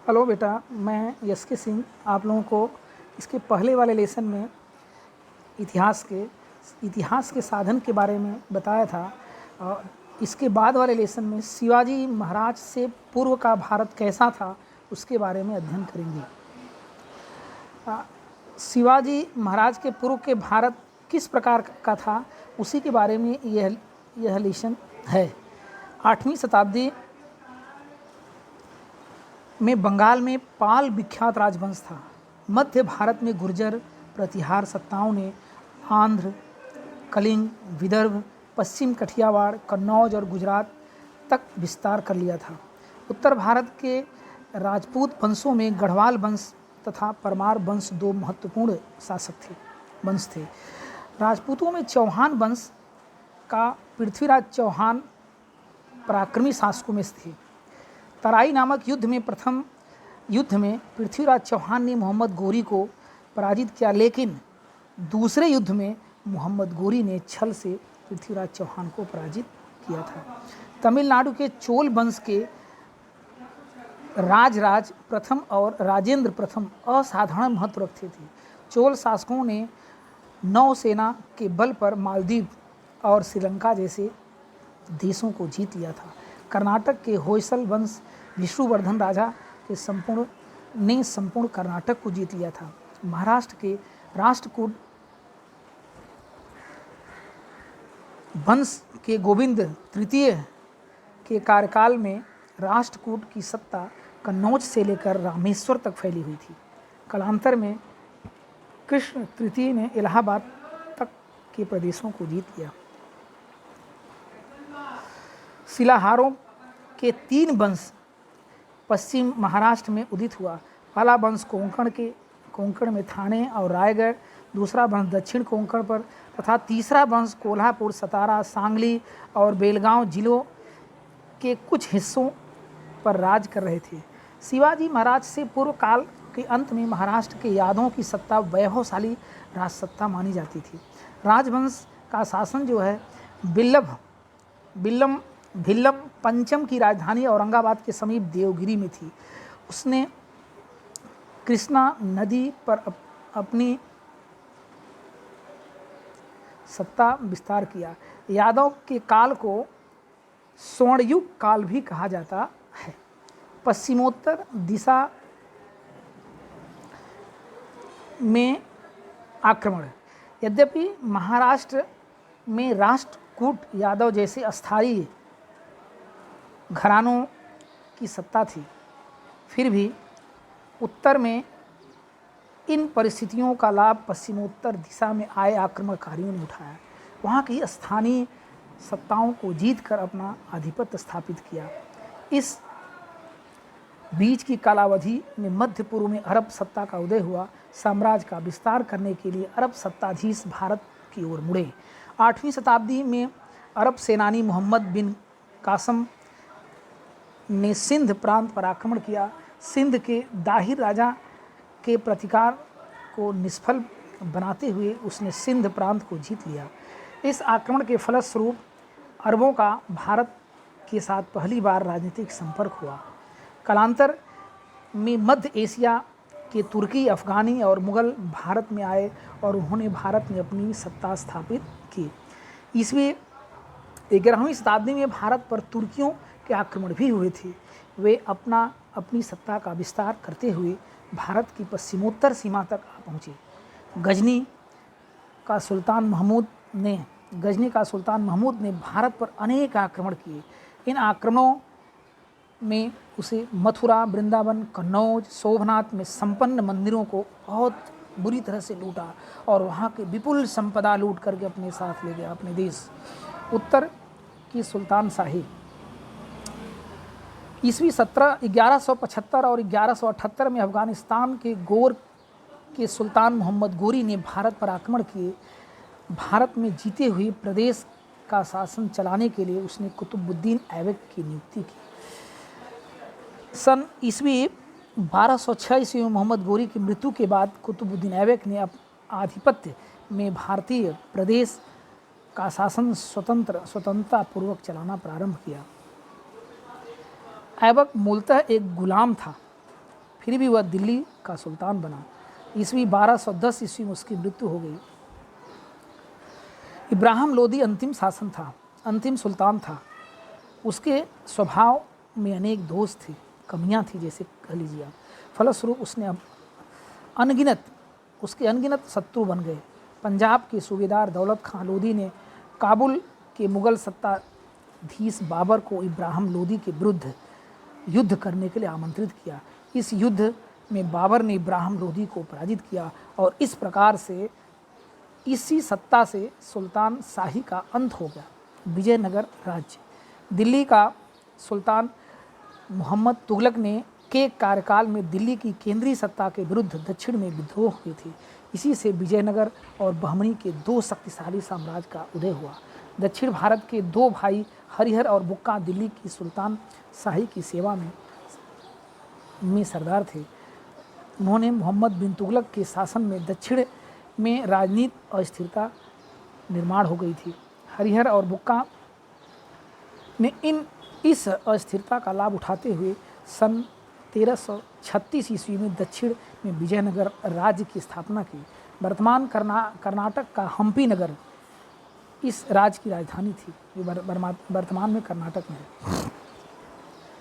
Hello बेटा, मैं yes के सिंह आप लोगों को इसके पहले वाले लेसन में इतिहास के साधन के बारे में बताया था। और इसके बाद वाले लेसन में शिवाजी महाराज से पूर्व का भारत कैसा था उसके बारे में अध्ययन करेंगे। शिवाजी महाराज के पूर्व के भारत किस प्रकार का था उसी के बारे में यह लेसन है। 8वीं शताब्दी में बंगाल में पाल विख्यात राजवंश था। मध्य भारत में गुर्जर प्रतिहार सत्ताओं ने आंध्र, कलिंग, विदर्भ, पश्चिम कठियावाड़, कन्नौज और गुजरात तक विस्तार कर लिया था। उत्तर भारत के राजपूत वंशों में गढ़वाल वंश तथा परमार वंश दो महत्वपूर्ण वंश थे। राजपूतों में चौहान वंश का पृथ्वीराज चौहान पराक्रमी शासकों में थे। तराई नामक प्रथम युद्ध में पृथ्वीराज चौहान ने मोहम्मद गोरी को पराजित किया, लेकिन दूसरे युद्ध में मोहम्मद गोरी ने छल से पृथ्वीराज चौहान को पराजित किया था। तमिलनाडु के चोल वंश के राजराज प्रथम और राजेंद्र प्रथम असाधारण महत्व रखते थे। चोल शासकों ने नौसेना के बल पर मालदीव और श्रीलंका जैसे देशों को जीत लिया था। कर्नाटक के होयसल वंश विष्णुवर्धन राजा के संपूर्ण कर्नाटक को जीत लिया था। महाराष्ट्र के राष्ट्रकूट वंश के गोविंद तृतीय के कार्यकाल में राष्ट्रकूट की सत्ता कन्नौज से लेकर रामेश्वर तक फैली हुई थी। कालांतर में कृष्ण तृतीय ने इलाहाबाद तक के प्रदेशों को जीत लिया। शिलाहारों के 3 वंश पश्चिम महाराष्ट्र में उदित हुआ। पहला वंश कोंकण में थाने और रायगढ़, दूसरा वंश दक्षिण कोंकण पर तथा तीसरा वंश कोल्हापुर, सतारा, सांगली और बेलगांव जिलों के कुछ हिस्सों पर राज कर रहे थे। शिवाजी महाराज से पूर्व काल के अंत में महाराष्ट्र के यादवों की सत्ता वैभवशाली राजसत्ता मानी जाती थी। राजवंश का शासन जो है भिल्लम पंचम की राजधानी औरंगाबाद के समीप देवगिरी में थी। उसने कृष्णा नदी पर अपनी सत्ता विस्तार किया। यादव के काल को स्वर्णयुग काल भी कहा जाता है। पश्चिमोत्तर दिशा में आक्रमण। यद्यपि महाराष्ट्र में राष्ट्रकूट यादव जैसे अस्थायी घरानों की सत्ता थी, फिर भी उत्तर में इन परिस्थितियों का लाभ पश्चिमोत्तर दिशा में आए आक्रमणकारियों ने उठाया। वहाँ की स्थानीय सत्ताओं को जीतकर अपना आधिपत्य स्थापित किया। इस बीच की कालावधि में मध्य पूर्व में अरब सत्ता का उदय हुआ। साम्राज्य का विस्तार करने के लिए अरब सत्ताधीश भारत की ओर मुड़े। 8वीं शताब्दी में अरब सेनानी मोहम्मद बिन कासम ने सिंध प्रांत पर आक्रमण किया। सिंध के दाहिर राजा के प्रतिकार को निष्फल बनाते हुए उसने सिंध प्रांत को जीत लिया। इस आक्रमण के फलस्वरूप अरबों का भारत के साथ पहली बार राजनीतिक संपर्क हुआ। कालांतर में मध्य एशिया के तुर्की, अफगानी और मुगल भारत में आए और उन्होंने भारत में अपनी सत्ता स्थापित की। ईस्वी 11वीं शताब्दी में भारत पर तुर्कियों के आक्रमण भी हुए थे। वे अपनी सत्ता का विस्तार करते हुए भारत की पश्चिमोत्तर सीमा तक आ पहुँचे। गजनी का सुल्तान महमूद ने भारत पर अनेक आक्रमण किए। इन आक्रमणों में उसे मथुरा, वृंदावन, कन्नौज, सोमनाथ में संपन्न मंदिरों को बहुत बुरी तरह से लूटा और वहाँ के विपुल संपदा लूट करके अपने साथ ले गया अपने देश। उत्तर की सुल्तान शाही। ईस्वी 1175 और 1178 में अफगानिस्तान के गोर के सुल्तान मोहम्मद गोरी ने भारत पर आक्रमण किए। भारत में जीते हुए प्रदेश का शासन चलाने के लिए उसने कुतुबुद्दीन ऐबक की नियुक्ति की। सन ईस्वी 1206 ईस्वी में मोहम्मद गोरी की मृत्यु के बाद कुतुबुद्दीन ऐबक ने आधिपत्य में भारतीय प्रदेश का शासन स्वतंत्रता पूर्वक चलाना प्रारंभ किया। ऐबक मूलतः एक गुलाम था। फिर भी वह दिल्ली का सुल्तान बना। ईस्वी 1210 ईस्वी में उसकी मृत्यु हो गई। इब्राहिम लोदी अंतिम सुल्तान था। उसके स्वभाव में अनेक दोष थे, कमियां थी, जैसे कह लीजिए आप। फलस्वरूप उसके अनगिनत शत्रु बन गए। पंजाब के सूबेदार दौलत खां लोदी ने काबुल के मुगल सत्ताधीश बाबर को इब्राहिम लोदी के विरुद्ध युद्ध करने के लिए आमंत्रित किया। इस युद्ध में बाबर ने इब्राहिम लोदी को पराजित किया और इस प्रकार से इसी सत्ता से सुल्तान शाही का अंत हो गया। विजयनगर राज्य। दिल्ली का सुल्तान मोहम्मद तुगलक ने के कार्यकाल में दिल्ली की केंद्रीय सत्ता के विरुद्ध दक्षिण में विद्रोह हुए थे। इसी से विजयनगर और बहमनी के दो शक्तिशाली साम्राज्य का उदय हुआ। दक्षिण भारत के दो भाई हरिहर और बुक्का दिल्ली की सुल्तान शाही की सेवा में सरदार थे। उन्होंने मोहम्मद बिन तुगलक के शासन में दक्षिण में राजनीतिक अस्थिरता निर्माण हो गई थी। हरिहर और बुक्का ने इस अस्थिरता का लाभ उठाते हुए सन 1336 ईस्वी में दक्षिण में विजयनगर राज्य की स्थापना की। वर्तमान कर्नाटक का हम्पी नगर इस राज्य की राजधानी थी, जो वर्तमान में कर्नाटक में है।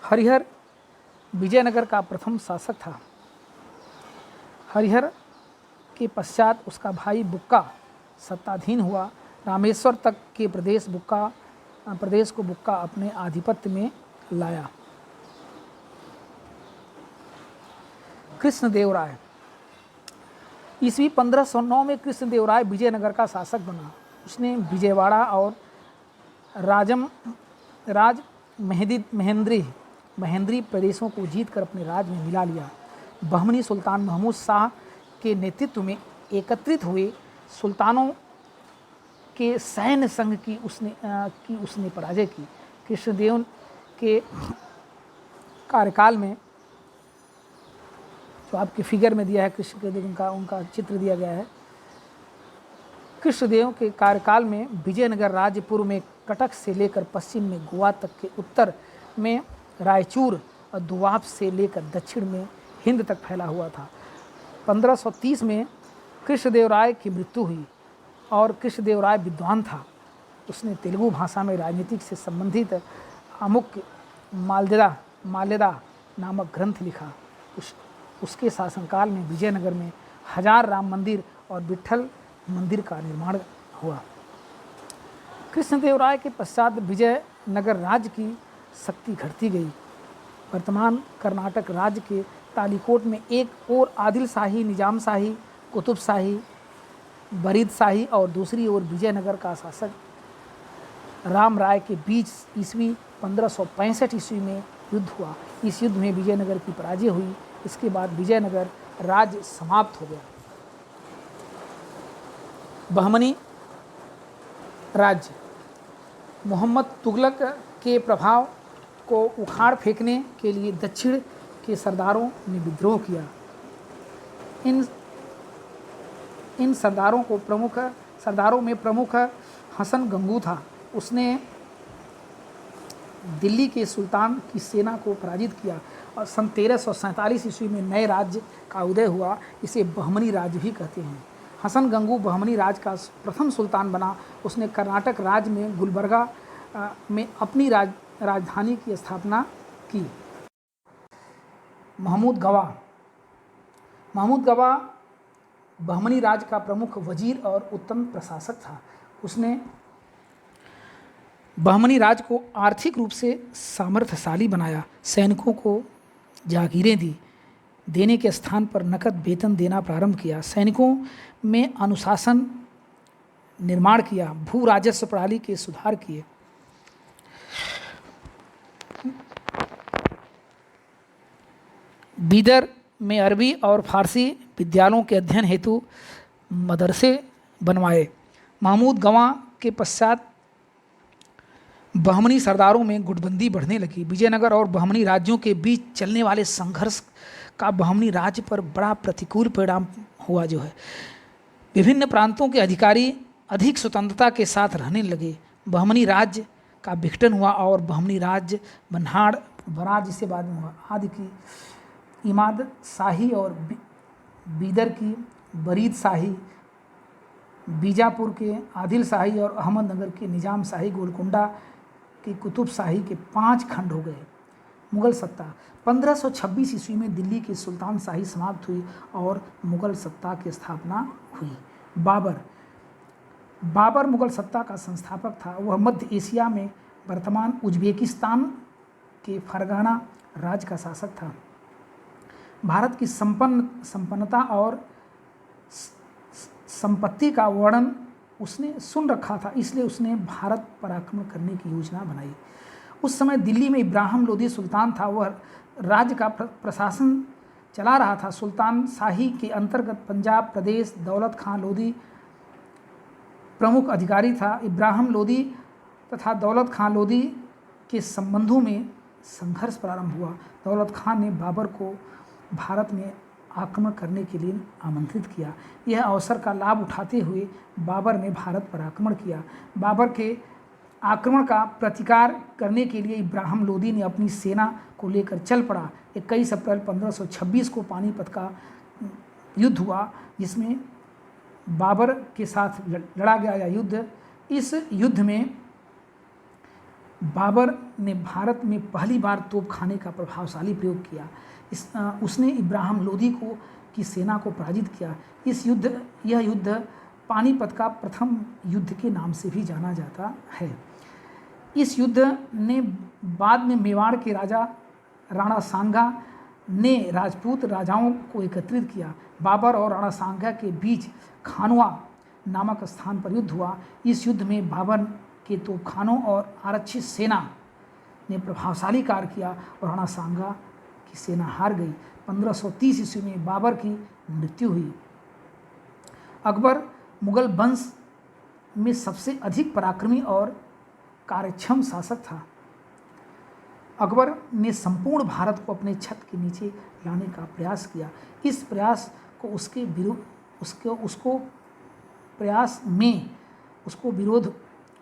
हरिहर विजयनगर का प्रथम शासक था। हरिहर के पश्चात उसका भाई बुक्का सत्ताधीन हुआ। रामेश्वर तक के प्रदेश को बुक्का अपने आधिपत्य में लाया। कृष्णदेवराय। ईस्वी 1509 में कृष्णदेवराय विजयनगर का शासक बना। उसने विजयवाड़ा और महेंद्री प्रदेशों को जीतकर अपने राज्य में मिला लिया। बहमनी सुल्तान महमूद शाह के नेतृत्व में एकत्रित हुए सुल्तानों के सैन्य संघ की उसने पराजय की। कृष्णदेव के कार्यकाल में, जो आपके फिगर में दिया है, कृष्णदेव उनका चित्र दिया गया है। कृष्णदेव के कार्यकाल में विजयनगर राज्य पूर्व में कटक से लेकर पश्चिम में गोवा तक के, उत्तर में रायचूर और दुआब से लेकर दक्षिण में हिंद तक फैला हुआ था। 1530 में कृष्णदेवराय की मृत्यु हुई और कृष्णदेवराय विद्वान था। उसने तेलुगु भाषा में राजनीतिक से संबंधित अमुक माल्यदा नामक ग्रंथ लिखा। उसके शासनकाल में विजयनगर में 1000 राम मंदिर और विट्ठल मंदिर का निर्माण हुआ। कृष्णदेवराय के पश्चात विजयनगर राज्य की शक्ति घटती गई। वर्तमान कर्नाटक राज्य के तालीकोट में एक और आदिल शाही, निजाम शाही, कुतुब शाही, बरीद शाही और दूसरी ओर विजयनगर का शासक राम राय के बीच ईस्वी 1565 ईस्वी में युद्ध हुआ। इस युद्ध में विजयनगर की पराजय हुई। इसके बाद विजयनगर राज्य समाप्त हो गया। बहमनी राज्य। मोहम्मद तुगलक के प्रभाव को उखाड़ फेंकने के लिए दक्षिण के सरदारों ने विद्रोह किया। इन सरदारों में प्रमुख हसन गंगू था। उसने दिल्ली के सुल्तान की सेना को पराजित किया और सन 1347 ईस्वी में नए राज्य का उदय हुआ। इसे बहमनी राज्य भी कहते हैं। हसन गंगू बहमनी राज्य का प्रथम सुल्तान बना। उसने कर्नाटक राज्य में गुलबर्गा में अपनी राजधानी की स्थापना की। महमूद गवा बहमनी राज्य का प्रमुख वजीर और उत्तम प्रशासक था। उसने बहमनी राज्य को आर्थिक रूप से सामर्थ्यशाली बनाया। सैनिकों को जागीरें देने के स्थान पर नकद वेतन देना प्रारंभ किया। सैनिकों में अनुशासन निर्माण किया। भू राजस्व प्रणाली के सुधार किए। बीदर में अरबी और फारसी विद्यालयों के अध्ययन हेतु मदरसे बनवाए। महमूद गवां के पश्चात बहमनी सरदारों में गुटबंदी बढ़ने लगी। विजयनगर और बहमनी राज्यों के बीच चलने वाले संघर्ष का बहमनी राज्य पर बड़ा प्रतिकूल परिणाम हुआ। विभिन्न प्रांतों के अधिकारी अधिक स्वतंत्रता के साथ रहने लगे। बहमनी राज्य का विघटन हुआ और बहमनी राज्य बन्हाड़ बराज जिसे बाद में हुआ आदि की इमाद शाही और बीदर की बरीद शाही, बीजापुर के आदिल शाही और अहमदनगर के निजाम शाही, गोलकुंडा की कुतुब शाही के 5 खंड हो गए। मुग़ल सत्ता 1526 ईस्वी में दिल्ली की सुल्तान शाही समाप्त हुई और मुग़ल सत्ता की स्थापना हुई। बाबर मुग़ल सत्ता का संस्थापक था। वह मध्य एशिया में वर्तमान उज्बेकिस्तान के फरगाना राज्य का शासक था। भारत की संपन्नता और संपत्ति का वर्णन उसने सुन रखा था, इसलिए उसने भारत पर आक्रमण करने की योजना बनाई। उस समय दिल्ली में इब्राहिम लोदी सुल्तान था। वह राज्य का प्रशासन चला रहा था। सुल्तान शाही के अंतर्गत पंजाब प्रदेश दौलत खां लोदी प्रमुख अधिकारी था। इब्राहिम लोदी तथा दौलत खां लोदी के संबंधों में संघर्ष प्रारंभ हुआ। दौलत खान ने बाबर को भारत में आक्रमण करने के लिए आमंत्रित किया। यह अवसर का लाभ उठाते हुए बाबर ने भारत पर आक्रमण किया। बाबर के आक्रमण का प्रतिकार करने के लिए इब्राहिम लोदी ने अपनी सेना को लेकर चल पड़ा। 21 अप्रैल 1526 को पानीपत का युद्ध हुआ, जिसमें बाबर के साथ लड़ा गया यह युद्ध। इस युद्ध में बाबर ने भारत में पहली बार तोपखाने का प्रभावशाली प्रयोग किया। उसने इब्राहिम लोदी की सेना को पराजित किया। यह युद्ध पानीपत का प्रथम युद्ध के नाम से भी जाना जाता है। इस युद्ध ने बाद में मेवाड़ के राजा राणा सांगा ने राजपूत राजाओं को एकत्रित किया। बाबर और राणा सांगा के बीच खानवा नामक स्थान पर युद्ध हुआ। इस युद्ध में बाबर के तोपखानों और आरक्षित सेना ने प्रभावशाली कार्य किया और राणा सांगा की सेना हार गई। 1530 ईस्वी में बाबर की मृत्यु हुई। अकबर मुगल वंश में सबसे अधिक पराक्रमी और कार्यक्षम शासक था। अकबर ने संपूर्ण भारत को अपने छत के नीचे लाने का प्रयास किया। इस प्रयास को उसको विरोध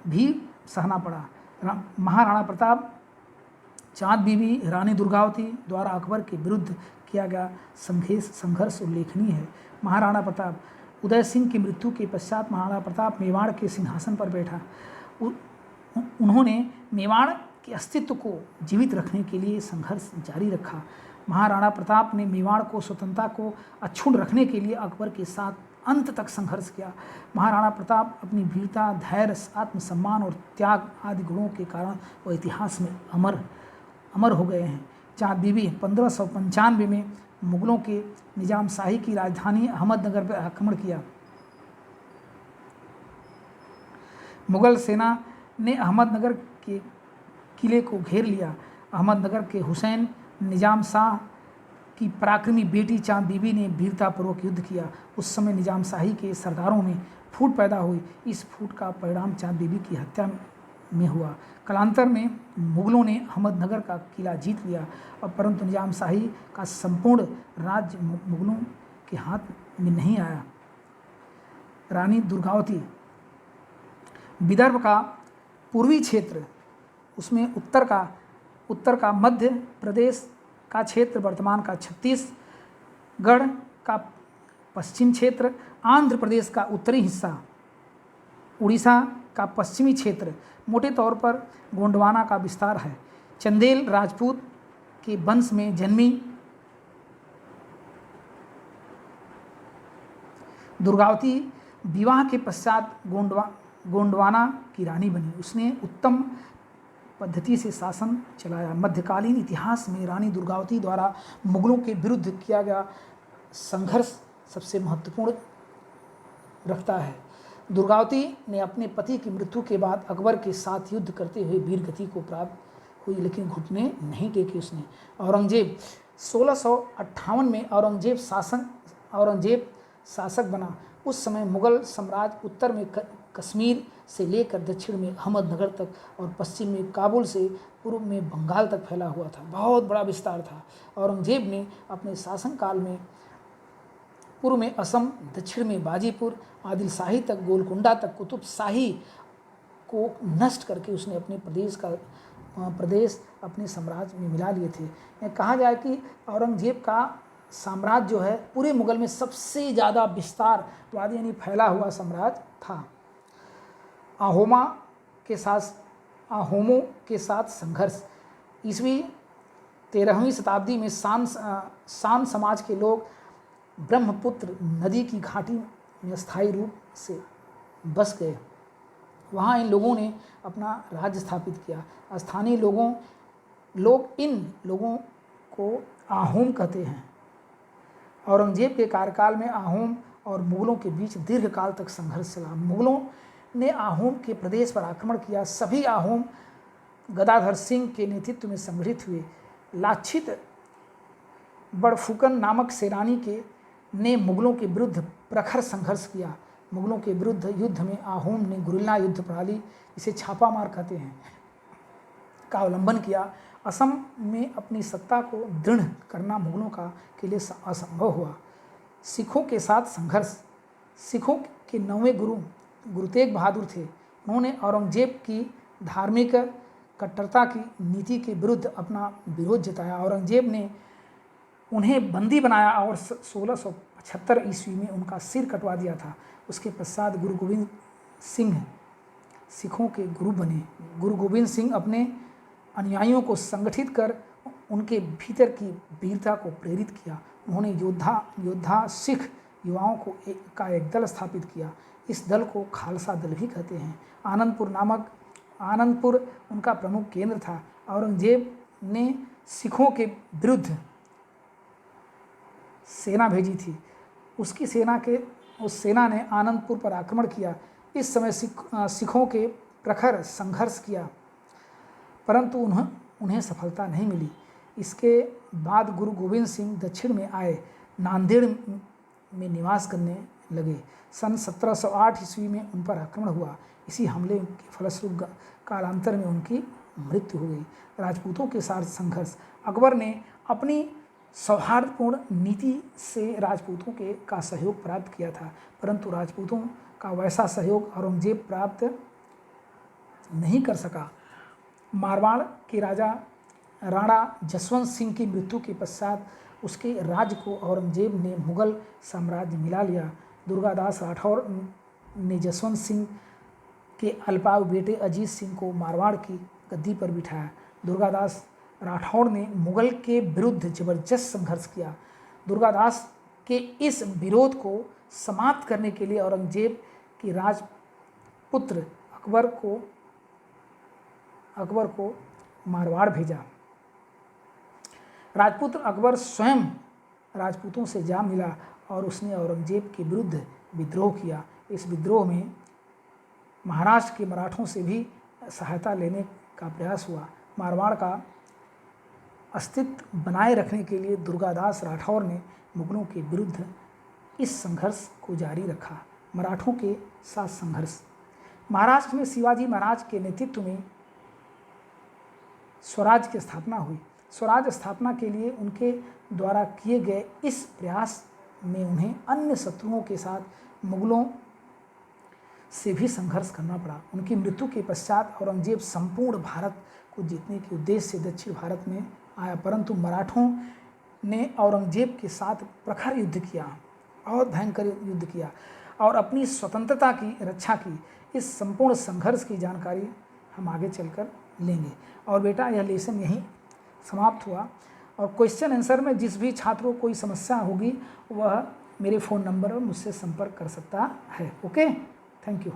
भी सहना पड़ा। महाराणा प्रताप, चाँद बीबी, रानी दुर्गावती द्वारा अकबर के विरुद्ध किया गया संघर्ष उल्लेखनीय है। महाराणा प्रताप उदय सिंह की मृत्यु के पश्चात महाराणा प्रताप मेवाड़ के सिंहासन पर बैठा। उन्होंने मेवाड़ के अस्तित्व को जीवित रखने के लिए संघर्ष जारी रखा। महाराणा प्रताप ने मेवाड़ को स्वतंत्रता को अक्षुण्ण रखने के लिए अकबर के साथ अंत तक संघर्ष किया। महाराणा प्रताप अपनी वीरता, धैर्य, आत्मसम्मान और त्याग आदि गुणों के कारण वह इतिहास में अमर हो गए हैं। चाँद बीबी 1595 में मुगलों के निजाम शाही की राजधानी अहमदनगर पर आक्रमण किया। मुगल सेना ने अहमदनगर के किले को घेर लिया। अहमदनगर के हुसैन निजाम शाह की पराक्रमी बेटी चाँद बीबी ने वीरतापूर्वक युद्ध किया। उस समय निजाम शाही के सरदारों में फूट पैदा हुई। इस फूट का परिणाम चाँद बीबी की हत्या में हुआ। कालांतर में मुगलों ने अहमदनगर का किला जीत लिया, और परंतु निजाम शाही का संपूर्ण राज्य मुगलों के हाथ में नहीं आया। रानी दुर्गावती विदर्भ का पूर्वी क्षेत्र, उसमें उत्तर का मध्य प्रदेश का क्षेत्र, वर्तमान का छत्तीसगढ़ का पश्चिम क्षेत्र, आंध्र प्रदेश का उत्तरी हिस्सा, उड़ीसा का पश्चिमी क्षेत्र, मोटे तौर पर गोंडवाना का विस्तार है। चंदेल राजपूत के वंश में जन्मी दुर्गावती विवाह के पश्चात गोंडवाना की रानी बनी। उसने उत्तम पद्धति से शासन चलाया। मध्यकालीन इतिहास में रानी दुर्गावती द्वारा मुगलों के विरुद्ध किया गया संघर्ष सबसे महत्वपूर्ण रखता है। दुर्गावती ने अपने पति की मृत्यु के बाद अकबर के साथ युद्ध करते हुए वीरगति को प्राप्त हुई, लेकिन घुटने नहीं टेके उसने। औरंगजेब 1658 में औरंगजेब शासक बना। उस समय मुगल साम्राज्य उत्तर में कश्मीर से लेकर दक्षिण में अहमदनगर तक और पश्चिम में काबुल से पूर्व में बंगाल तक फैला हुआ था। बहुत बड़ा विस्तार था। औरंगजेब ने अपने शासनकाल में पूर्व में असम, दक्षिण में बाजीपुर, आदिल शाही तक, गोलकुंडा तक कुतुब शाही को नष्ट करके उसने अपने प्रदेश का प्रदेश अपने साम्राज्य में मिला लिए थे। कहा जाए कि औरंगजेब का साम्राज्य जो है पूरे मुगल में सबसे ज़्यादा विस्तारवादी यानी फैला हुआ साम्राज्य था। आहोमों के साथ संघर्ष। ईस्वी 13वीं शताब्दी में शान समाज के लोग ब्रह्मपुत्र नदी की घाटी में स्थायी रूप से बस गए। वहाँ इन लोगों ने अपना राज्य स्थापित किया। स्थानीय लोग इन लोगों को आहोम कहते हैं। औरंगजेब के कार्यकाल में आहोम और मुगलों के बीच दीर्घकाल तक संघर्ष चला। मुगलों ने आहोम के प्रदेश पर आक्रमण किया। सभी आहोम गदाधर सिंह के नेतृत्व में संगठित हुए। लाछित बड़फुकन नामक सेनानी ने मुगलों के विरुद्ध प्रखर संघर्ष किया। मुगलों के विरुद्ध युद्ध में आहोम ने गुरिल्ला युद्ध प्रणाली, इसे छापामार कहते हैं, का अवलंबन किया। असम में अपनी सत्ता को दृढ़ करना मुगलों के लिए असंभव हुआ। सिखों के साथ संघर्ष। सिखों के 9वें गुरु तेग बहादुर थे। उन्होंने औरंगजेब की धार्मिक कट्टरता की नीति के विरुद्ध अपना विरोध जताया। औरंगजेब ने उन्हें बंदी बनाया और 1675 ईस्वी में उनका सिर कटवा दिया था। उसके पश्चात गुरु गोविंद सिंह सिखों के गुरु बने। गुरु गोविंद सिंह अपने अनुयायियों को संगठित कर उनके भीतर की वीरता को प्रेरित किया। उन्होंने योद्धा सिख युवाओं का एक दल स्थापित किया। इस दल को खालसा दल भी कहते हैं। आनंदपुर उनका प्रमुख केंद्र था। औरंगजेब ने सिखों के विरुद्ध सेना भेजी थी। उस सेना ने आनंदपुर पर आक्रमण किया। इस समय सिखों के प्रखर संघर्ष किया, परंतु उन्हें सफलता नहीं मिली। इसके बाद गुरु गोविंद सिंह दक्षिण में आए, नांदेड़ में निवास करने लगे। सन 1708 ईस्वी में उन पर आक्रमण हुआ। इसी हमले के फलस्वरूप कालांतर में उनकी मृत्यु हो गई। राजपूतों के साथ संघर्ष। अकबर ने अपनी सौहार्दपूर्ण नीति से राजपूतों का सहयोग प्राप्त किया था, परंतु राजपूतों का वैसा सहयोग औरंगजेब प्राप्त नहीं कर सका। मारवाड़ के राणा जसवंत सिंह की मृत्यु के पश्चात उसके राज्य को औरंगजेब ने मुगल साम्राज्य मिला लिया। दुर्गादास राठौर ने जसवंत सिंह के अल्पायु बेटे अजीत सिंह को मारवाड़ की गद्दी पर बिठाया। दुर्गादास राठौर ने मुगल के विरुद्ध जबरदस्त संघर्ष किया। दुर्गादास के इस विरोध को समाप्त करने के लिए औरंगजेब के राजपुत्र अकबर को मारवाड़ भेजा। राजपुत्र अकबर स्वयं राजपूतों से जा मिला और उसने औरंगजेब के विरुद्ध विद्रोह किया। इस विद्रोह में महाराष्ट्र के मराठों से भी सहायता लेने का प्रयास हुआ। मारवाड़ का अस्तित्व बनाए रखने के लिए दुर्गादास राठौर ने मुगलों के विरुद्ध इस संघर्ष को जारी रखा। मराठों के साथ संघर्ष। महाराष्ट्र में शिवाजी महाराज के नेतृत्व में स्वराज की स्थापना हुई। स्वराज स्थापना के लिए उनके द्वारा किए गए इस प्रयास में उन्हें अन्य शत्रुओं के साथ मुगलों से भी संघर्ष करना पड़ा। उनकी मृत्यु के पश्चात औरंगजेब संपूर्ण भारत को जीतने के उद्देश्य से दक्षिण भारत में आया, परंतु मराठों ने औरंगजेब के साथ प्रखर युद्ध किया, बहुत भयंकर युद्ध किया और अपनी स्वतंत्रता की रक्षा की। इस संपूर्ण संघर्ष की जानकारी हम आगे चलकर लेंगे। और बेटा यह लेसन यहीं समाप्त हुआ। और क्वेश्चन आंसर में जिस भी छात्र को कोई समस्या होगी वह मेरे फ़ोन नंबर पर मुझसे संपर्क कर सकता है। Okay, thank you.